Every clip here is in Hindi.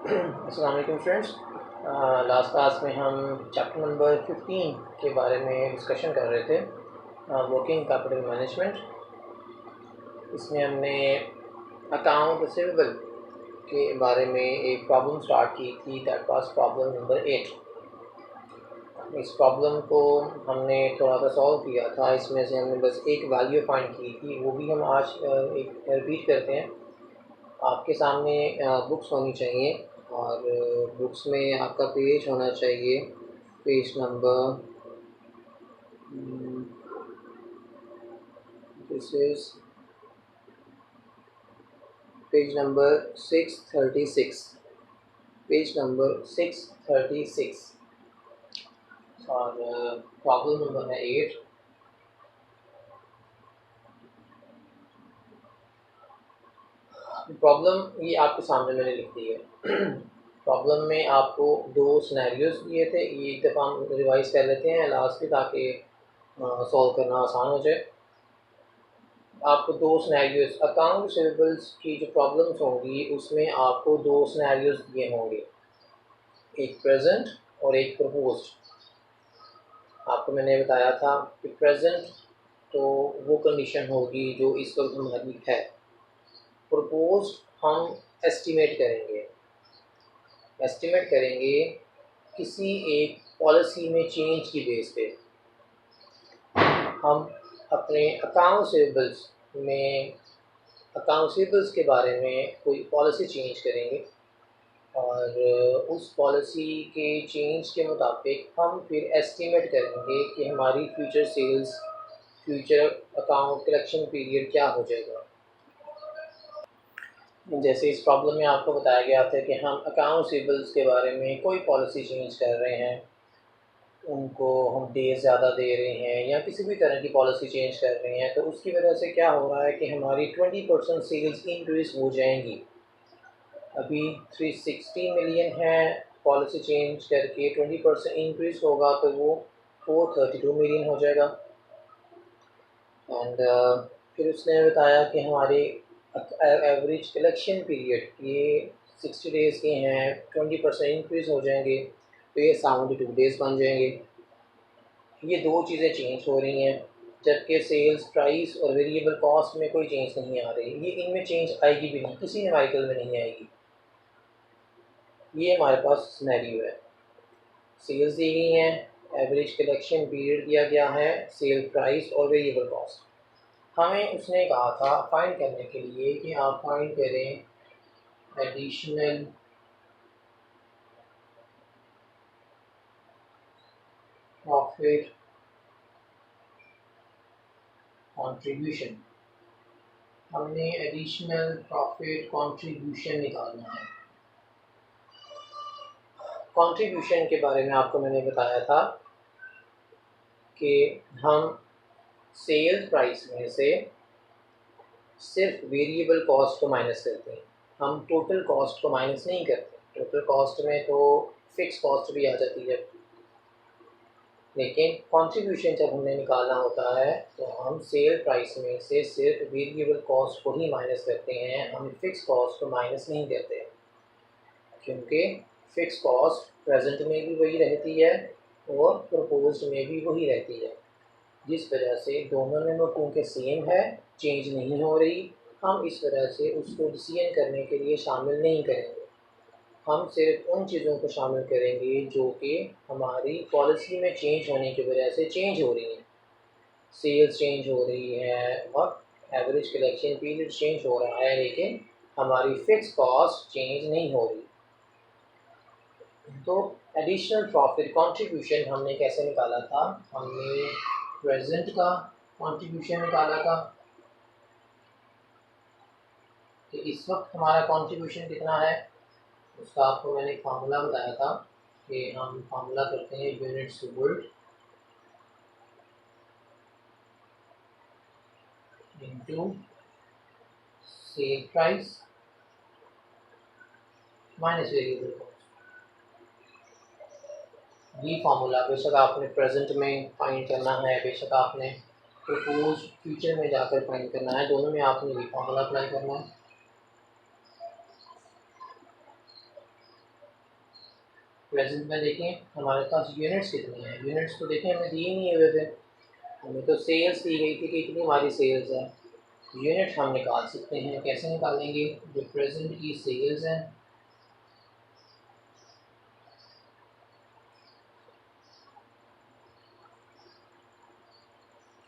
अस्सलाम वालेकुम फ्रेंड्स। लास्ट क्लास में हम चैप्टर नंबर 15 के बारे में डिस्कशन कर रहे थे, वर्किंग कैपिटल मैनेजमेंट। इसमें हमने अकाउंट रिसीवेबल के बारे में एक प्रॉब्लम स्टार्ट की थी, दैट वाज प्रॉब्लम नंबर 8। इस प्रॉब्लम को हमने थोड़ा सा सॉल्व किया था। इसमें से हमने बस एक वैल्यू फाइंड की थी, वो भी हम आज एक रिपीट करते हैं। आपके सामने बुक्स होनी चाहिए और बुक्स में आपका पेज होना चाहिए, page number this is page number 636, page number 636 और प्रॉब्लम नंबर है 8। प्रॉब्लम ये आपके सामने मैंने लिख दी है। प्रॉब्लम में आपको दो सिनेरियोज दिए थे, ये एक दफ़ा हम रिवाइज कर लेते हैं लास्ट में ताकि सॉल्व करना आसान हो जाए। आपको दो सिनेरियोज अकाउंट रिसीवेबल्स की जो प्रॉब्लम्स होंगी उसमें आपको दो सिनेरियोज दिए होंगे, एक प्रेजेंट और एक प्रपोज्ड। आपको मैंने बताया था कि प्रेजेंट तो वो कंडीशन होगी जो इस वक्त हमारी है, प्रपोज्ड हम एस्टिमेट करेंगे किसी एक पॉलिसी में चेंज की बेस पे। हम अपने अकाउंट रिसीवेबल्स के बारे में कोई पॉलिसी चेंज करेंगे और उस पॉलिसी के चेंज के मुताबिक हम फिर एस्टिमेट करेंगे कि हमारी future sales, future account collection period क्या हो जाएगा। जैसे इस प्रॉब्लम में आपको बताया गया था कि हम अकाउंट रिसीवेबल्स के बारे में कोई पॉलिसी चेंज कर रहे हैं, उनको हम डेज ज़्यादा दे रहे हैं या किसी भी तरह की पॉलिसी चेंज कर रहे हैं, तो उसकी वजह से क्या हो रहा है कि हमारी 20% सेल्स इंक्रीज़ हो जाएंगी। अभी 360 मिलियन है, पॉलिसी चेंज करके 20% इंक्रीज़ होगा तो वो 432 मिलियन हो जाएगा। एंड फिर उसने बताया कि हमारे एवरेज कलेक्शन पीरियड ये 60 डेज़ के हैं, 20% इंक्रीज़ हो जाएंगे तो ये 72 डेज़ बन जाएंगे। ये दो चीज़ें चेंज हो रही हैं, जबकि सेल्स प्राइस और वेरिएबल कॉस्ट में कोई चेंज नहीं आ रही। ये इनमें चेंज आएगी भी नहीं, किसी न्यूमेरिकल में नहीं आएगी। ये हमारे पास सिनेरियो है, सेल्स दी गई हैं, एवरेज कलेक्शन पीरियड दिया गया है, सेल प्राइस और वेरिएबल कॉस्ट। हमें उसने कहा था फाइंड करने के लिए कि आप फाइंड करें एडिशनल प्रॉफिट कंट्रीब्यूशन। हमने एडिशनल प्रॉफिट कंट्रीब्यूशन निकालना है। कंट्रीब्यूशन के बारे में आपको मैंने बताया था कि हम सेल्स प्राइस में से सिर्फ वेरिएबल कॉस्ट को माइनस करते हैं, हम टोटल कॉस्ट को माइनस नहीं करते। टोटल कॉस्ट में तो फिक्स कॉस्ट भी आ जाती है, लेकिन कंट्रीब्यूशन जब हमने निकालना होता है तो हम सेल प्राइस में से सिर्फ वेरिएबल कॉस्ट को ही माइनस करते हैं, हम फिक्स कॉस्ट को माइनस नहीं करते, क्योंकि फिक्स कॉस्ट प्रेजेंट में भी वही रहती है और प्रपोज्ड में भी वही रहती है, जिस वजह से दोनों में क्योंकि सेम है, चेंज नहीं हो रही, हम इस वजह से उसको डिसीजन करने के लिए शामिल नहीं करेंगे। हम सिर्फ उन चीज़ों को शामिल करेंगे जो कि हमारी पॉलिसी में चेंज होने की वजह से चेंज हो रही हैं। सेल्स चेंज हो रही है और एवरेज कलेक्शन पीरियड चेंज हो रहा है, लेकिन हमारी फिक्स कॉस्ट चेंज नहीं हो रही। तो एडिशनल प्रॉफिट कंट्रीब्यूशन हमने कैसे निकाला था? हमने प्रेजेंट का कंट्रीब्यूशन निकाला था कि इस वक्त हमारा कंट्रीब्यूशन कितना है। उसका आपको मैंने फार्मूला बताया था कि हम फार्मूला करते हैं units sold into sale price minus variable cost. ये फार्मूला बेशक आपने प्रेजेंट में फाइंड करना है, बेशक आपने प्रपोज फ्यूचर में जाकर फाइंड करना है, दोनों में आपने ये फार्मूला अप्लाई करना है। प्रेजेंट में देखें हमारे पास यूनिट्स कितनी हैं, यूनिट्स तो देखें हमें दिए नहीं हुए थे, हमें तो सेल्स दी गई थी कि इतनी हमारी सेल्स है। यूनिट हम निकाल सकते हैं, कैसे निकालेंगे? जो प्रेजेंट की सेल्स हैं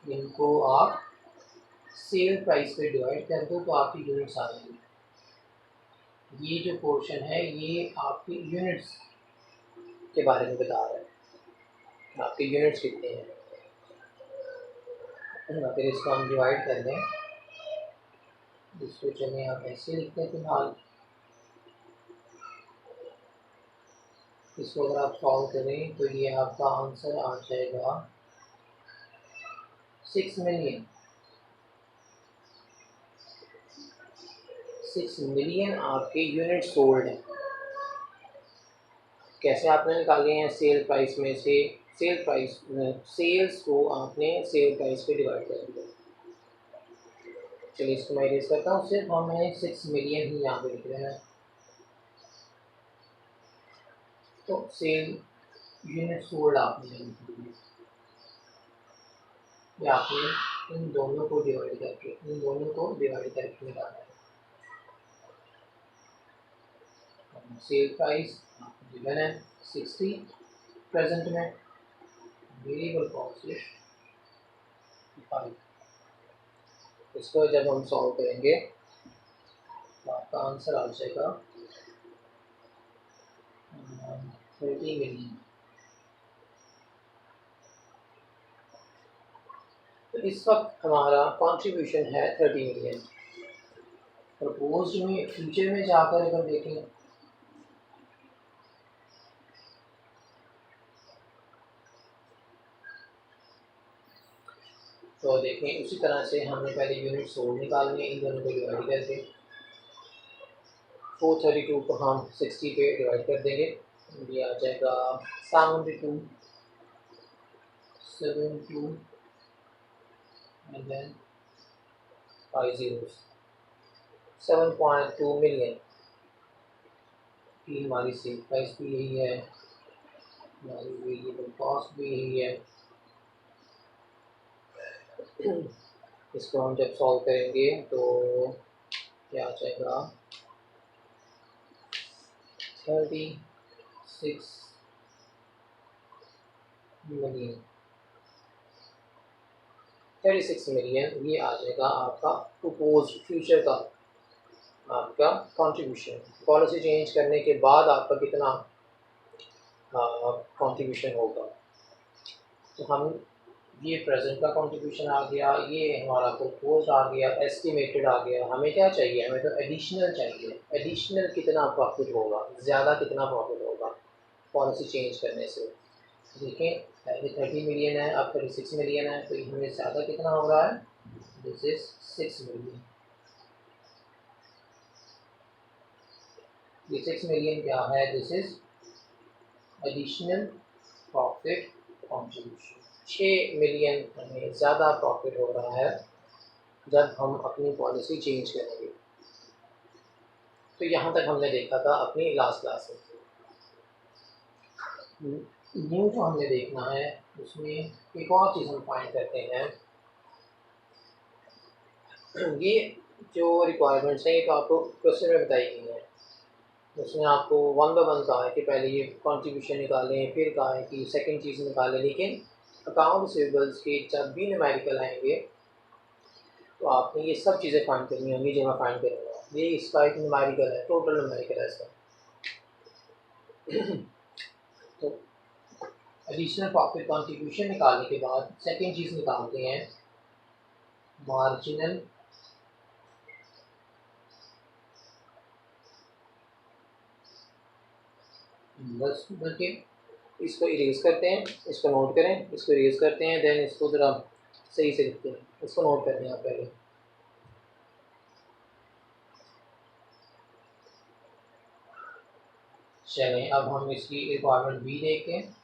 इनको आप सेल प्राइस पे डिवाइड कर दो तो आपकी यूनिट्स आ जाएंगी। ये जो पोर्शन है ये आपकी यूनिट्स के बारे में बता रहा है, आपके यूनिट्स कितने हैं। अगर इसको हम डिवाइड कर दें, इसको चलिए आप ऐसे लिखते हैं फिलहाल, इसको अगर आप सॉल्व करें तो ये आपका आंसर आ जाएगा 6 मिलियन। 6 मिलियन आपके यूनिट सोल्ड हैं। कैसे आपने निकाले हैं? सेल प्राइस में से सेल प्राइस, सेल्स को आपने सेल प्राइस पे डिवाइड कर दिया। चलिए इसको मैं इरेज करता हूँ, सिर्फ हमें 6 मिलियन ही यहाँ पे लिख रहे हैं। तो सेल यूनिट सोल्ड आपने या आपने इन दोनों को डिवाइड करके निकालना है। सेल प्राइस गिवन है 60 प्रेजेंट में, वेरिएबल कॉस्ट है 5। इसको जब हम सॉल्व करेंगे तो आपका आंसर आ जाएगा 30 मिलियन। तो इस वक्त हमारा कंट्रीब्यूशन है 30 मिलियन। प्रपोज में फ्यूचर में जाकर अगर देखें तो देखें उसी तरह से हमने पहले यूनिट सोल्ड निकालने, इन दोनों को डिवाइड करके 432 को हम 60 पे डिवाइड कर देंगे, ये आ जाएगा 72 एंड देन 5 zeros 7.2 मिलियन की हमारी सेल प्राइस भी यही है, हमारी वेरिएबल कॉस्ट भी यही है। इसको हम जब सॉल्व करेंगे तो क्या आ जाएगा 36 मिलियन। 36 मिलियन ये आ जाएगा आपका प्रपोज फ्यूचर का आपका कंट्रीब्यूशन। पॉलिसी चेंज करने के बाद आपका कितना कंट्रीब्यूशन होगा। तो हम ये प्रेजेंट का कंट्रीब्यूशन आ गया, ये हमारा प्रपोज आ गया, एस्टिमेटेड आ गया। हमें क्या चाहिए? हमें तो एडिशनल चाहिए। एडिशनल कितना प्रॉफिट होगा, ज़्यादा कितना प्रॉफिट होगा पॉलिसी चेंज करने से। देखें पहले 30 मिलियन है, अब 36 मिलियन है, तो हमें ज़्यादा कितना हो रहा है? This is 6 million. ये 6 मिलियन क्या है? This is additional profit contribution. 6 million हमें ज़्यादा प्रॉफिट हो रहा है जब हम अपनी पॉलिसी चेंज करेंगे। तो यहाँ तक हमने देखा था अपनी लास्ट क्लास में। न्यू जो हमने देखना है उसमें एक और चीज़ हम फाइंड करते हैं। ये जो रिक्वायरमेंट्स हैं ये तो आपको क्वेश्चन में बताई गई हैं। उसमें आपको वन बाय वन कहा है कि पहले ये कंट्रीब्यूशन निकालें, फिर कहा है कि सेकंड चीज़ निकालें। लेकिन अकाउंट रिसीवेबल्स के जब भी न्यूमेरिकल आएंगे तो आपने ये सब चीज़ें फाइंड करनी होंगी जो मैं फाइंड करूँगा। ये इसका एक न्यूमेरिकल है, टोटल न्यूमेरिकल है इसका। तो एडिशनल प्रॉफिट कंट्रीब्यूशन निकालने के बाद सेकंड चीज़ निकालते हैं मार्जिनल इन्वेस्टमेंट के। इसको इरेज करते हैं, इसको नोट करें, इसको इरेज करते हैं, देन इसको ज़रा सही से लिखते हैं। इसको नोट करते हैं आप पहले। चलें अब हम इसकी रिक्वायरमेंट भी देखते हैं।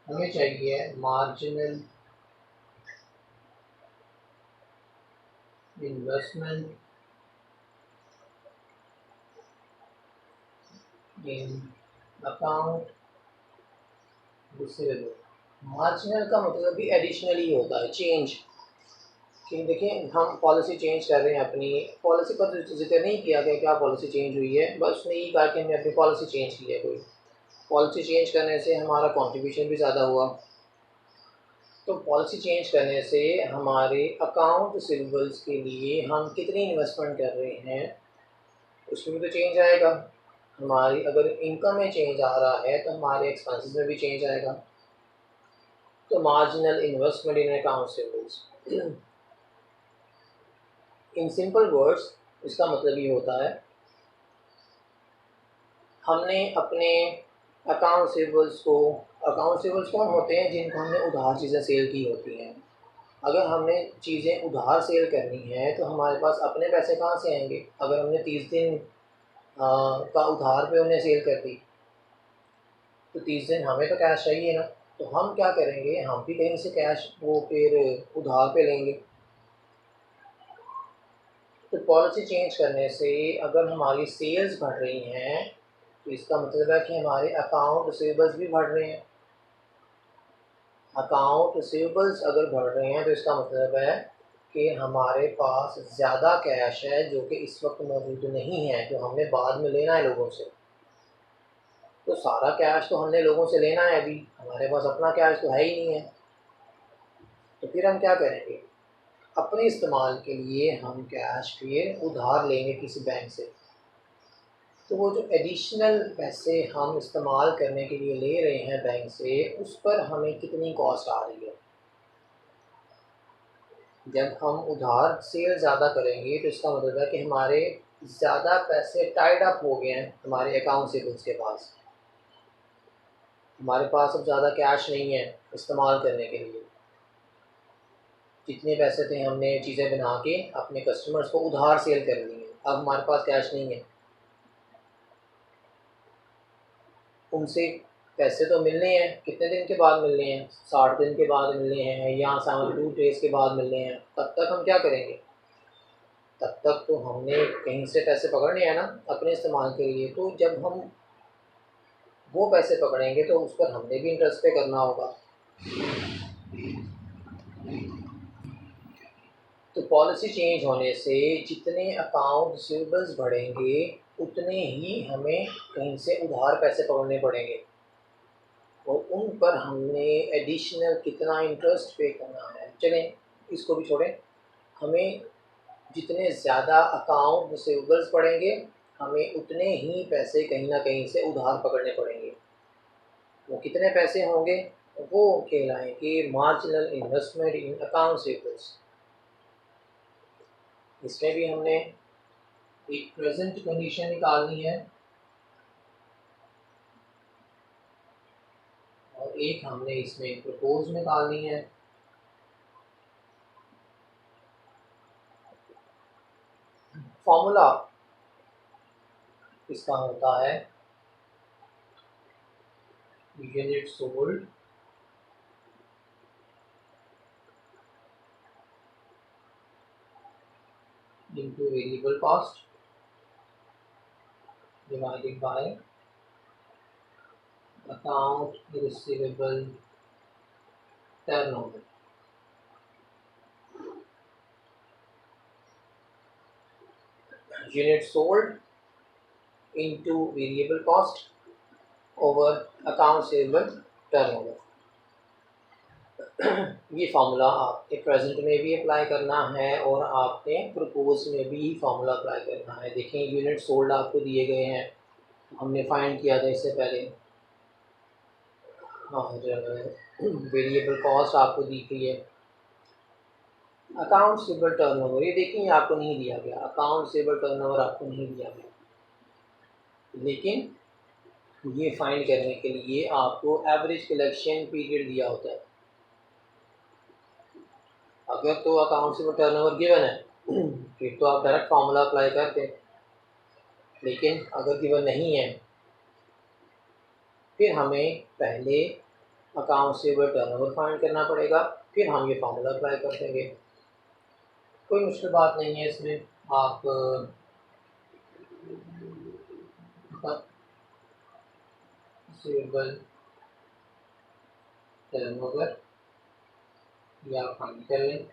हमें चाहिए marginal investment in account receivable. Marginal का मतलब भी एडिशनली होता है, चेंज। कि देखिए हम पॉलिसी चेंज कर रहे हैं, अपनी पॉलिसी पर जिक्र नहीं किया गया क्या पॉलिसी चेंज हुई है, बस उसने ये कहा कि हमने अपनी पॉलिसी चेंज की है। कोई पॉलिसी चेंज करने से हमारा कंट्रीब्यूशन भी ज़्यादा हुआ, तो पॉलिसी चेंज करने से हमारे अकाउंट रिसीवेबल्स के लिए हम कितनी इन्वेस्टमेंट कर रहे हैं उसमें भी तो चेंज आएगा। हमारी अगर इनकम में चेंज आ रहा है तो हमारे एक्सपेंसेस में भी चेंज आएगा। तो marginal investment in account receivables, in simple words इसका मतलब ये होता है हमने अपने अकाउंट रिसीवेबल्स को, अकाउंट रिसीवेबल्स कौन होते हैं जिनको हमने उधार चीज़ें सेल की होती हैं। अगर हमने चीज़ें उधार सेल करनी है तो हमारे पास अपने पैसे कहाँ से आएंगे। अगर हमने 30 दिन का उधार पे उन्हें सेल कर दी तो 30 दिन हमें तो कैश चाहिए ना, तो हम क्या करेंगे, हम भी कहीं से कैश वो फिर उधार पे लेंगे। तो पॉलिसी चेंज करने से अगर हमारी सेल्स बढ़ रही हैं तो इसका मतलब है कि हमारे अकाउंट रिसीवेबल्स भी बढ़ रहे हैं। अकाउंट रिसीवेबल्स अगर बढ़ रहे हैं तो इसका मतलब है कि हमारे पास ज़्यादा कैश है जो कि इस वक्त मौजूद नहीं है, जो हमने बाद में लेना है लोगों से। तो सारा कैश तो हमने लोगों से लेना है, अभी हमारे पास अपना कैश तो है ही नहीं है। तो फिर हम क्या करेंगे, अपने इस्तेमाल के लिए हम कैश फिर उधार लेंगे किसी बैंक से। तो वो जो एडिशनल पैसे हम इस्तेमाल करने के लिए ले रहे हैं बैंक से, उस पर हमें कितनी कॉस्ट आ रही है। जब हम उधार सेल ज़्यादा करेंगे तो इसका मतलब है कि हमारे ज़्यादा पैसे टाइड अप हो गए हैं हमारे अकाउंट सेविंग्स के पास। हमारे पास अब ज़्यादा कैश नहीं है इस्तेमाल करने के लिए। जितने पैसे थे हमने चीज़ें बना के अपने कस्टमर्स को उधार सेल कर दी हैं, अब हमारे पास कैश नहीं है। उनसे पैसे तो मिलने हैं, कितने दिन के बाद मिलने हैं, 60 दिन के बाद मिलने हैं या 72 डेज़ के बाद मिलने हैं। तब तक हम क्या करेंगे, तब तक तो हमने कहीं से पैसे पकड़ने हैं ना अपने इस्तेमाल के लिए। तो जब हम वो पैसे पकड़ेंगे तो उस पर हमने भी इंटरेस्ट पे करना होगा। तो पॉलिसी चेंज होने से जितने अकाउंट रिसीवेबल्स बढ़ेंगे उतने ही हमें कहीं से उधार पैसे पकड़ने पड़ेंगे, और उन पर हमने एडिशनल कितना इंटरेस्ट पे करना है। चलें इसको भी छोड़ें, हमें जितने ज़्यादा अकाउंट रिसीवेबल्स पड़ेंगे हमें उतने ही पैसे कहीं ना कहीं से उधार पकड़ने पड़ेंगे। वो कितने पैसे होंगे, वो कहलाएंगे marginal investment in account receivables. इसमें भी हमने एक प्रेजेंट कंडीशन निकालनी है और एक हमने इसमें प्रपोज निकालनी है। फॉर्मूला इसका होता है unit sold into variable cost divided by account receivable turnover। Unit sold into variable cost over account receivable turnover। ये फार्मूला आपने प्रेजेंट में भी अप्लाई करना है और आपने प्रपोज में भी फार्मूला अप्लाई करना है। देखें यूनिट सोल्ड आपको दिए गए हैं, हमने फाइंड किया था इससे पहले। हाँ, वेरिएबल कॉस्ट आपको दी गई है। अकाउंट रिसीवेबल टर्नओवर, ये देखिए आपको नहीं दिया गया, अकाउंट रिसीवेबल टर्नओवर आपको नहीं दिया गया, लेकिन ये फाइंड करने के लिए आपको एवरेज कलेक्शन पीरियड दिया होता है। अगर तो अकाउंट रिसीवेबल टर्नओवर गिवन है फिर तो आप डायरेक्ट फार्मूला अप्लाई करते हैं, लेकिन अगर गिवन नहीं है फिर हमें पहले अकाउंट रिसीवेबल टर्नओवर फाइंड करना पड़ेगा, फिर हम ये फार्मूला अप्लाई कर देंगे। कोई मुश्किल बात नहीं है इसमें। आप रिसीवेबल टर्नओवर या फाइंड कर लें,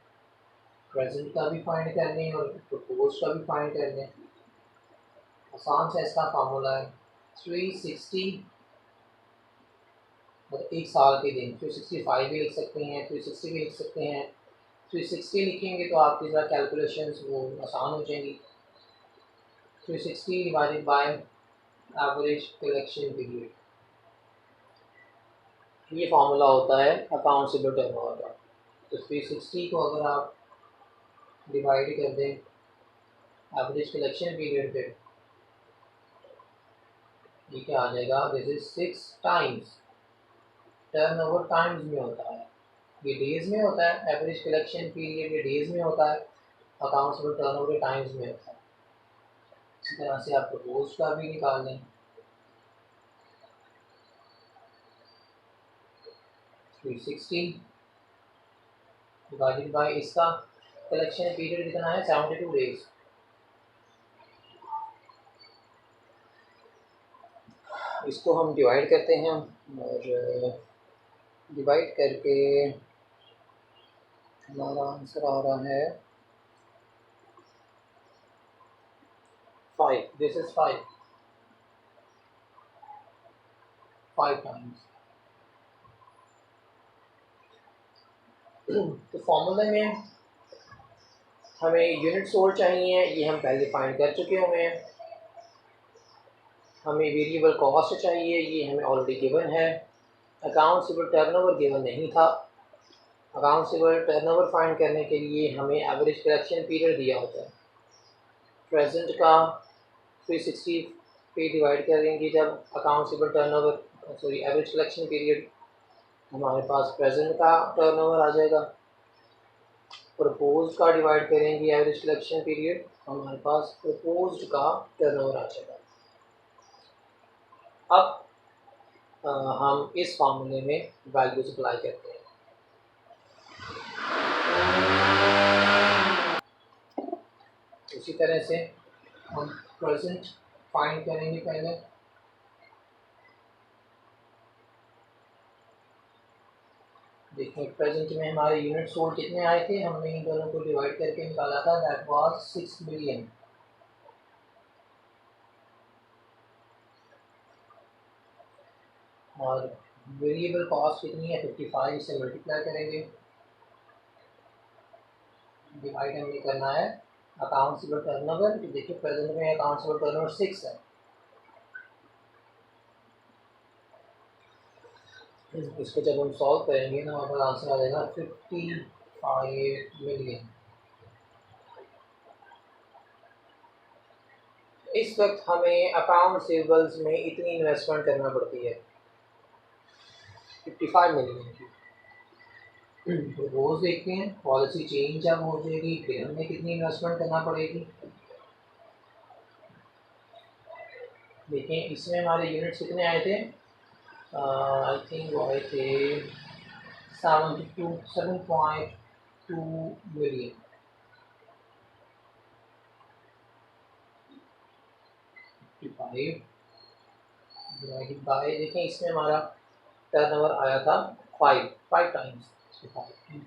प्रेजेंट का भी फाइंड कर लें और प्रपोज का भी फाइंड कर लें। आसान सा इसका फार्मूला है 360, मतलब एक साल के दिन। 365 भी लिख सकते हैं, 360 भी लिख सकते हैं। 360 लिखेंगे तो आपकी ज़रा कैलकुलेशंस वो आसान हो जाएंगी। 360 divided by average collection period, ये फार्मूला होता है अकाउंट रिसीवेबल टर्नओवर का। तो 360 को अगर आप डिवाइड कर दें एवरेज कलेक्शन पीरियड पे, ये क्या आ जाएगा, this is 6 times. Turnover times में होता है, ये डेज में होता है। एवरेज कलेक्शन पीरियड ये डेज में होता है, अकाउंट रिसीवेबल टर्नओवर टाइम्स में होता है। इसी तरह से आप प्रपोज का भी निकाल लें 360 डिवाइडेड बाय इसका कलेक्शन पीरियड कितना है 72 डेज। इसको हम डिवाइड करते हैं और डिवाइड करके हमारा आंसर आ रहा है 5। This is 5 times. तो फॉर्मूले में हमें यूनिट सोल्ड चाहिए, ये हम पहले फाइंड कर चुके हुए हैं। हमें वेरिएबल कॉस्ट चाहिए, ये हमें ऑलरेडी गिवन है। अकाउंट रिसीवेबल टर्नओवर गिवन नहीं था। अकाउंट रिसीवेबल टर्नओवर फाइंड करने के लिए हमें एवरेज कलेक्शन पीरियड दिया होता है। प्रेजेंट का 360 पे डिवाइड करेंगे जब account receivable turnover sorry average collection period, हमारे पास प्रेजेंट का टर्नओवर आ जाएगा। प्रपोज का डिवाइड करेंगे एवरेज कलेक्शन पीरियड, हमारे पास प्रपोज्ड का टर्नओवर आ जाएगा। अब हम इस फार्मूले में वैल्यूज अप्लाई करते हैं। उसी तरह से हम प्रेजेंट फाइंड करेंगे पहले। देखिए प्रेजेंट में हमारे यूनिट सोल्ड कितने आए थे, हमने इन दोनों को डिवाइड करके निकाला था, दैट वाज 6 मिलियन। और वेरिएबल कॉस्ट कितनी है 55, से मल्टीप्लाई करेंगे। डिवाइड हमने करना है अकाउंट रिसीवेबल टर्नओवर। देखिए प्रेजेंट में अकाउंट रिसीवेबल टर्नओवर 6 है। इसको जब हम सॉल्व करेंगे तो हमारे पास आंसर आ जाएगा 55 मिलियन। इस वक्त हमें अकाउंट रिसीवेबल्स में इतनी इन्वेस्टमेंट करना पड़ती है 55 मिलियन की। तो रोज़ देखते हैं पॉलिसी चेंज जब हो जाएगी फिर हमें कितनी इन्वेस्टमेंट करना पड़ेगी। देखें इसमें हमारे यूनिट्स कितने आए थे, आई थिंक वो आए थे 7.2 मिलियन। डिवाइडेड बाय, देखें इसमें हमारा टर्नओवर आया था 5 टाइम्स, इसको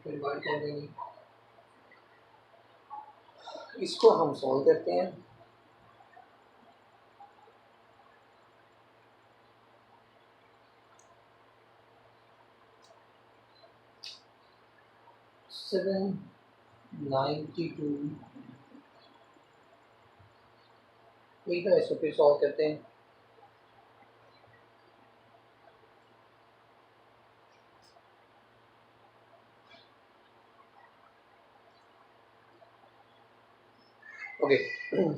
डिवाइड कर देंगे। इसको हम सॉल्व करते हैं। सेवन 92, एक बार इसको फिर सॉल्व करते हैं। ओके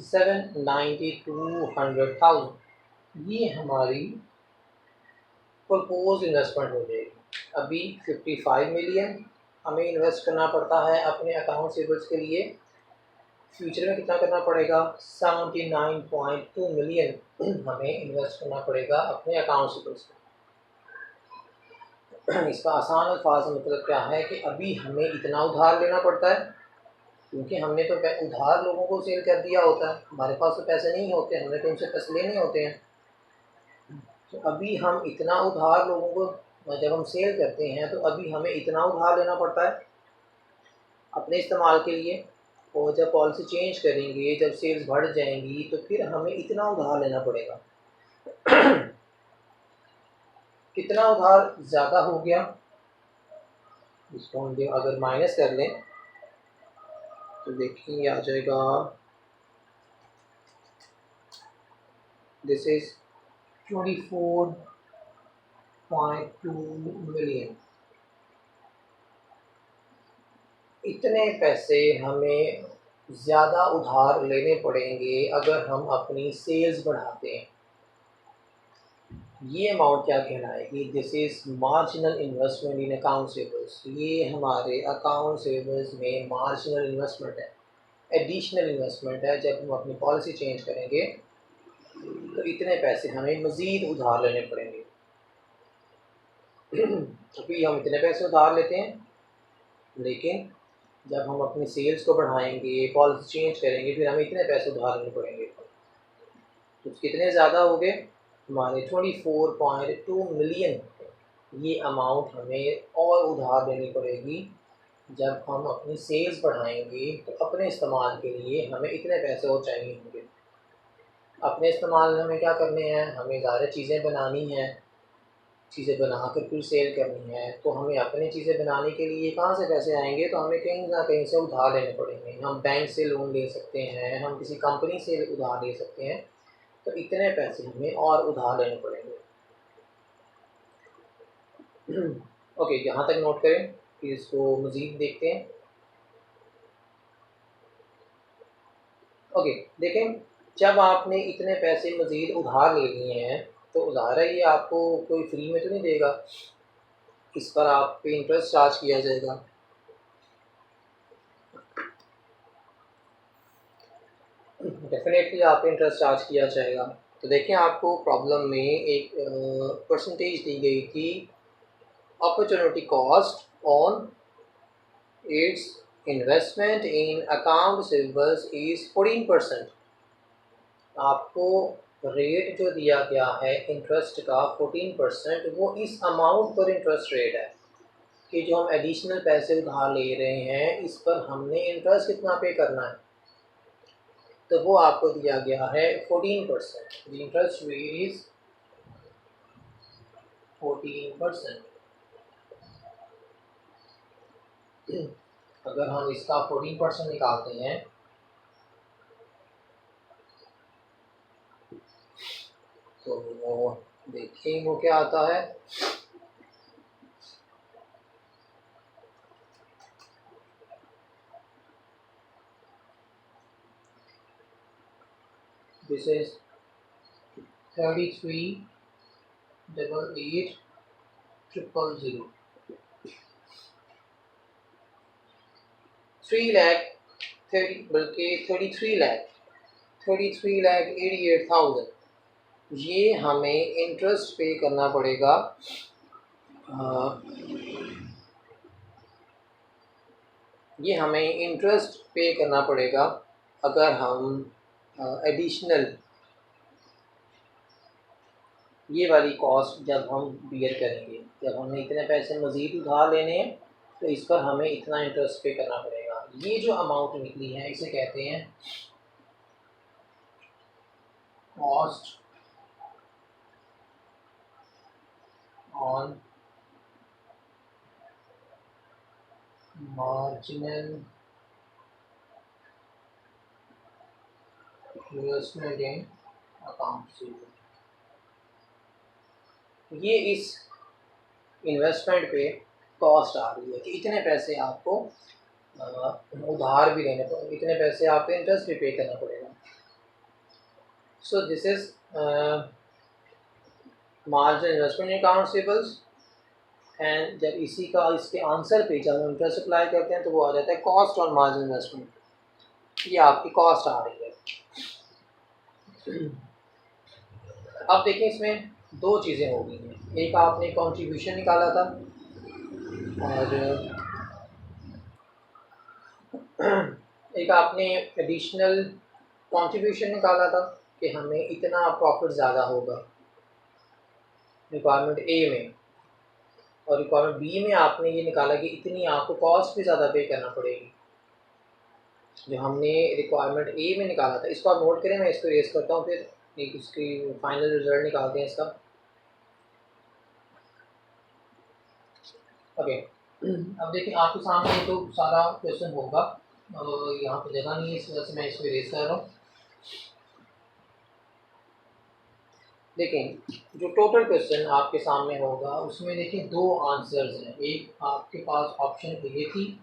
792,100,000 ये हमारी प्रपोज इन्वेस्टमेंट हो जाएगी। अभी 55 मिलियन हमें इन्वेस्ट करना पड़ता है अपने अकाउंट रिसीवेबल्स के लिए। फ्यूचर में कितना करना पड़ेगा 79.2 मिलियन हमें इन्वेस्ट करना पड़ेगा अपने अकाउंट रिसीवेबल्स में। इसका आसान अल्फाज में मतलब क्या है कि अभी हमें इतना उधार लेना पड़ता है क्योंकि हमने तो उधार लोगों को सेल कर दिया होता है, हमारे पास तो पैसे नहीं होते, हमने तो उनसे पैसे लेने होते हैं। तो अभी हम इतना उधार लोगों को जब हम सेल करते हैं तो अभी हमें इतना उधार लेना पड़ता है अपने इस्तेमाल के लिए, और जब पॉलिसी चेंज करेंगे, जब सेल्स बढ़ जाएंगी, तो फिर हमें इतना उधार लेना पड़ेगा। कितना उधार ज़्यादा हो गया, इसको हम अगर माइनस कर लें तो देखिए आ जाएगा, दिस इज 24.2 मिलियन। इतने पैसे हमें ज़्यादा उधार लेने पड़ेंगे अगर हम अपनी सेल्स बढ़ाते हैं। ये अमाउंट क्या कहलाएगी, this is marginal investment in account savers. ये हमारे अकाउंट सेवर्स में मार्जिनल इन्वेस्टमेंट है, एडिशनल इन्वेस्टमेंट है। जब हम अपनी पॉलिसी चेंज करेंगे तो इतने पैसे हमें मज़ीद उधार लेने पड़ेंगे। अभी हम इतने पैसे उधार लेते हैं, लेकिन जब हम अपनी सेल्स को बढ़ाएंगे, पॉलिसी चेंज करेंगे, फिर हमें इतने पैसे उधार लेने पड़ेंगे। तो कितने ज़्यादा हो गए हमारे 24.2 मिलियन। ये अमाउंट हमें और उधार लेनी पड़ेगी जब हम अपनी सेल्स बढ़ाएंगे। तो अपने इस्तेमाल के लिए हमें इतने पैसे और चाहिए होंगे। अपने इस्तेमाल में हमें क्या करने हैं, हमें ज़्यादा चीज़ें बनानी हैं, चीज़ें बनाकर फिर सेल करनी है। तो हमें अपनी चीज़ें बनाने के लिए कहाँ से पैसे आएंगे, तो हमें कहीं ना कहीं से उधार लेने पड़ेंगे। हम बैंक से लोन ले सकते हैं, हम किसी कंपनी से उधार ले सकते हैं। तो इतने पैसे हमें और उधार लेने पड़ेंगे। ओके, यहाँ तक नोट करें, फिर इसको मज़ीद देखते हैं। ओके, देखें, जब आपने इतने पैसे मज़ीद उधार ले लिए हैं तो ज़ाहिर है ये आपको कोई फ्री में तो नहीं देगा, इस पर आप पे इंटरेस्ट चार्ज किया जाएगा। डेफिनेटली आप पे इंटरेस्ट चार्ज किया जाएगा। तो देखें, आपको प्रॉब्लम में एक परसेंटेज दी गई थी, opportunity cost on it's investment in account receivables is 14%। आपको रेट जो दिया गया है इंटरेस्ट का 14%, वो इस अमाउंट पर इंटरेस्ट रेट है कि जो हम एडिशनल पैसे उधार ले रहे हैं, इस पर हमने इंटरेस्ट कितना पे करना है। तो वो आपको दिया गया है 14%। The interest rate is 14%। अगर हम इसका 14% निकालते हैं तो वो देखिए वो क्या आता है। This is 33,88,000। 3 लाख 30 बल्कि 33,88,000 ये हमें इंटरेस्ट पे करना पड़ेगा। ये हमें इंटरेस्ट पे करना पड़ेगा अगर हम एडिशनल ये वाली कॉस्ट जब हम बियर करेंगे। जब हमने इतने पैसे मज़ीद उधार लेने हैं तो इस पर हमें इतना इंटरेस्ट पे करना पड़ेगा। ये जो अमाउंट निकली है इसे कहते हैं cost on marginal investment in account. ये इस इन्वेस्टमेंट पे कॉस्ट आ रही है कि इतने पैसे आपको उधार भी लेने पड़ेंगे, इतने पैसे आपको इंटरेस्ट भी पे करना पड़ेगा। So this is marginal investment in account receivables. And जब इसी का इसके आंसर पे जब हम इंटरेस्ट अप्लाई करते हैं तो वो आ जाता है कॉस्ट ऑन मार्जिनल इन्वेस्टमेंट। ये आपकी कॉस्ट आ रही है। अब देखिए, इसमें दो चीज़ें हो गई हैं। एक आपने कंट्रीब्यूशन निकाला था और एक आपने एडिशनल कंट्रीब्यूशन निकाला था कि हमें इतना प्रॉफिट ज़्यादा होगा रिक्वायरमेंट ए में, और रिक्वायरमेंट बी में आपने ये निकाला कि इतनी आपको कॉस्ट भी ज़्यादा पे करना पड़ेगी। जो हमने रिक्वायरमेंट ए में निकाला था, इसको आप नोट करें, मैं इसको रेस करता हूँ, फिर एक उसकी फाइनल रिजल्ट निकालते हैं इसका। ओके, अब देखिए आपके सामने तो सारा क्वेश्चन होगा, यहाँ पे जगह नहीं है, इस वजह से मैं इसको रेस कर रहा हूँ। देखें, जो टोटल क्वेश्चन आपके सामने होगा उसमें देखिए दो आंसर्स हैं। एक आपके पास ऑप्शन ए थी,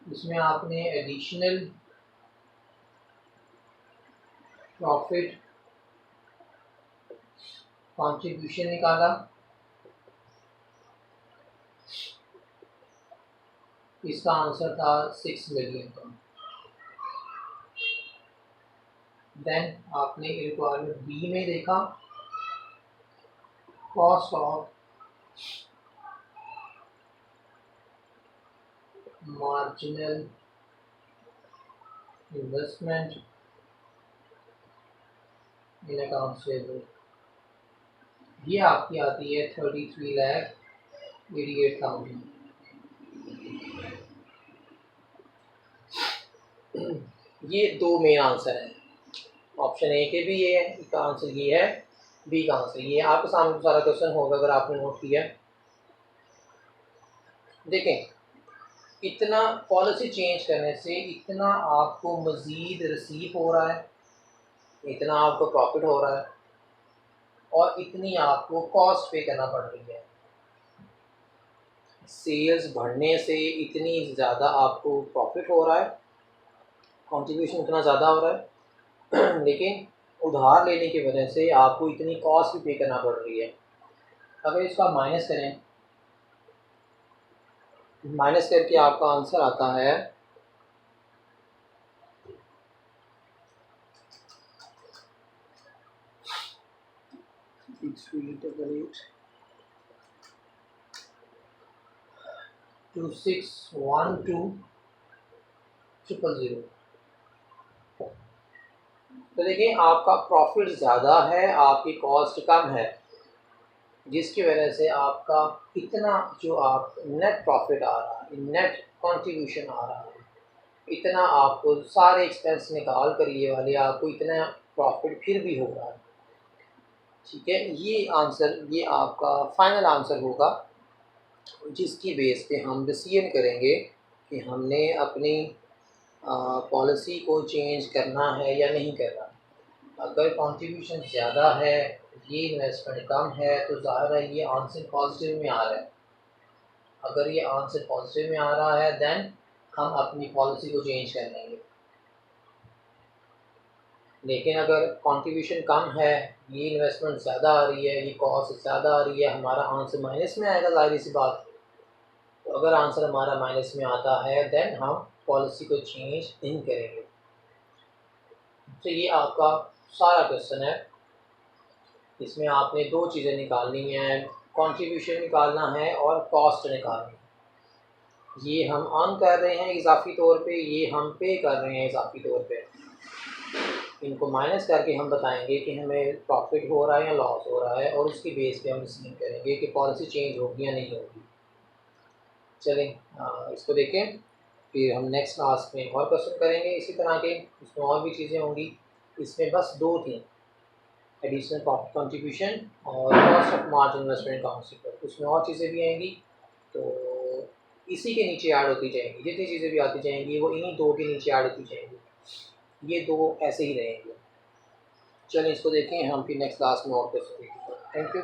इसमें आपने एडिशनल प्रॉफिट कंट्रीब्यूशन निकाला, इसका आंसर था 6 मिलियन का। देन आपने रिक्वायरमेंट बी में देखा, cost of marginal investment in accounts payable, ये आपकी आती है 33,88,000। ये दो मेन आंसर हैं, ऑप्शन ए के भी ये है, इसका आंसर ये है, बी का आंसर ये है। आपके सामने सारा क्वेश्चन होगा अगर आपने नोट किया। देखें, इतना पॉलिसी चेंज करने से इतना आपको मज़ीद रिसीव हो रहा है, इतना आपको प्रॉफिट हो रहा है, और इतनी आपको कॉस्ट पे करना पड़ रही है। सेल्स बढ़ने से इतनी ज़्यादा आपको प्रॉफिट हो रहा है, कंट्रीब्यूशन उतना ज़्यादा हो रहा है लेकिन उधार लेने की वजह से आपको इतनी कॉस्ट भी पे करना पड़ रही है। अगर इसको आप माइनस करें, माइनस करके आपका आंसर आता है 2612,000। तो देखिए आपका प्रॉफिट ज़्यादा है, आपकी कॉस्ट कम है, जिसकी वजह से आपका इतना जो आप नेट प्रॉफिट आ रहा है, नेट कंट्रीब्यूशन आ रहा है, इतना आपको सारे एक्सपेंस निकाल कर ये वाले आपको इतना प्रॉफिट फिर भी हो रहा है। ठीक है, ये आंसर, ये आपका फाइनल आंसर होगा, जिसकी बेस पे हम डिसीजन करेंगे कि हमने अपनी पॉलिसी को चेंज करना है या नहीं करना। अगर कंट्रीब्यूशन ज़्यादा है, ये इन्वेस्टमेंट कम है, तो ज़ाहिर है ये आंसर पॉजिटिव में आ रहा है। अगर ये आंसर पॉजिटिव में आ रहा है देन हम अपनी पॉलिसी को चेंज कर लेंगे। लेकिन अगर कंट्रीब्यूशन कम है, ये इन्वेस्टमेंट ज़्यादा आ रही है, ये कॉस्ट ज़्यादा आ रही है, हमारा आंसर माइनस में आएगा, ज़ाहिर सी बात। तो अगर आंसर हमारा माइनस में आता है देन हम पॉलिसी को चेंज नहीं करेंगे। तो ये आपका सारा क्वेश्चन है, इसमें आपने दो चीज़ें निकालनी हैं, कंट्रीब्यूशन निकालना है और कॉस्ट निकालनी है। ये हम अर्न कर रहे हैं इजाफी तौर पे, ये हम पे कर रहे हैं इजाफी तौर पे। इनको माइनस करके हम बताएंगे कि हमें प्रॉफिट हो रहा है या लॉस हो रहा है, और उसकी बेस पे हम डिसीजन करेंगे कि पॉलिसी चेंज होगी या नहीं होगी। चलें इसको देखें, फिर हम नेक्स्ट क्लास में और क्वेश्चन करेंगे इसी तरह के, इसमें और भी चीज़ें होंगी। इसमें बस दो थी, एडिशनल प्रॉफिट कंट्रीब्यूशन और cost of margin investment council, उसमें और चीज़ें भी आएंगी, तो इसी के नीचे ऐड होती जाएंगी। जितनी चीज़ें भी आती जाएंगी वो इन्हीं दो के नीचे ऐड होती जाएंगी, ये दो ऐसे ही रहेंगे। चलिए इसको देखें, हम फिर नेक्स्ट क्लास में और क्वेश्चन देखेंगे। Thank you.